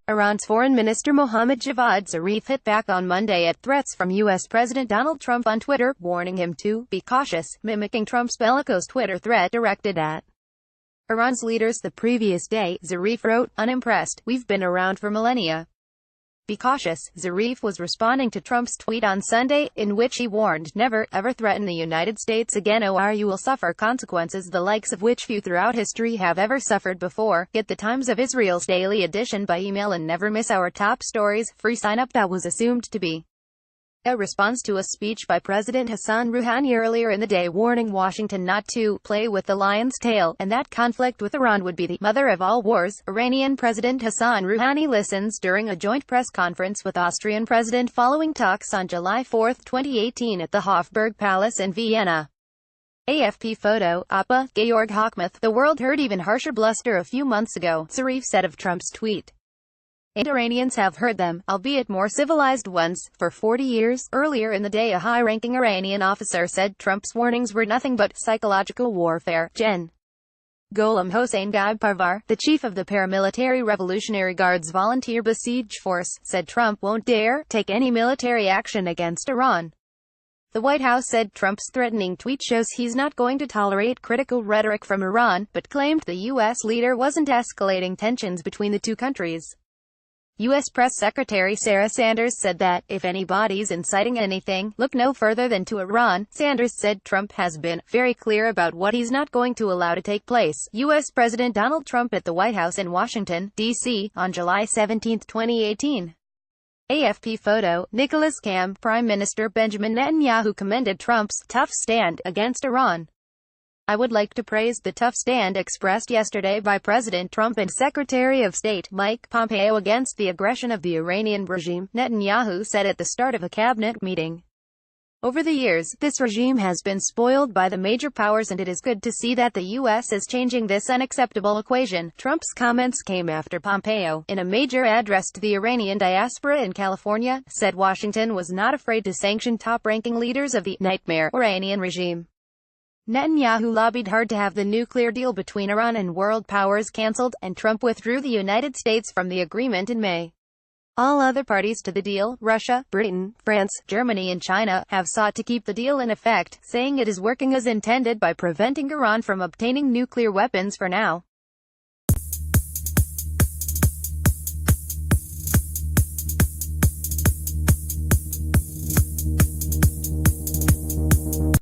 Iran's Foreign Minister Mohammad Javad Zarif hit back on Monday at threats from U.S. President Donald Trump on Twitter, warning him to be cautious, mimicking Trump's bellicose Twitter threat directed at Iran's leaders the previous day. Zarif wrote, "Unimpressed, we've been around for millennia. Be cautious." Zarif was responding to Trump's tweet on Sunday, in which he warned, "Never, ever threaten the United States again or you will suffer consequences the likes of which few throughout history have ever suffered before." Get the Times of Israel's daily edition by email and never miss our top stories. Free sign-up. That was assumed to be a response to a speech by President Hassan Rouhani earlier in the day warning Washington not to play with the lion's tail, and that conflict with Iran would be the mother of all wars. Iranian President Hassan Rouhani listens during a joint press conference with Austrian President following talks on July 4, 2018 at the Hofburg Palace in Vienna. AFP photo, Appa, Georg Hochmuth. The world heard even harsher bluster a few months ago, Zarif said of Trump's tweet. And Iranians have heard them, albeit more civilized ones, for 40 years. Earlier in the day a high-ranking Iranian officer said Trump's warnings were nothing but psychological warfare. Gen. Gholam Hossein Ghaib Parvar, the chief of the paramilitary Revolutionary Guard's volunteer besiege force, said Trump won't dare take any military action against Iran. The White House said Trump's threatening tweet shows he's not going to tolerate critical rhetoric from Iran, but claimed the U.S. leader wasn't escalating tensions between the two countries. U.S. Press Secretary Sarah Sanders said that, if anybody's inciting anything, look no further than to Iran. Sanders said Trump has been very clear about what he's not going to allow to take place. U.S. President Donald Trump at the White House in Washington, D.C., on July 17, 2018. AFP photo, Nicholas Cam. Prime Minister Benjamin Netanyahu commended Trump's tough stand against Iran. "I would like to praise the tough stand expressed yesterday by President Trump and Secretary of State Mike Pompeo against the aggression of the Iranian regime," Netanyahu said at the start of a cabinet meeting. "Over the years, this regime has been spoiled by the major powers and it is good to see that the U.S. is changing this unacceptable equation." Trump's comments came after Pompeo, in a major address to the Iranian diaspora in California, said Washington was not afraid to sanction top-ranking leaders of the nightmare Iranian regime. Netanyahu lobbied hard to have the nuclear deal between Iran and world powers cancelled, and Trump withdrew the United States from the agreement in May. All other parties to the deal, Russia, Britain, France, Germany and China, have sought to keep the deal in effect, saying it is working as intended by preventing Iran from obtaining nuclear weapons for now.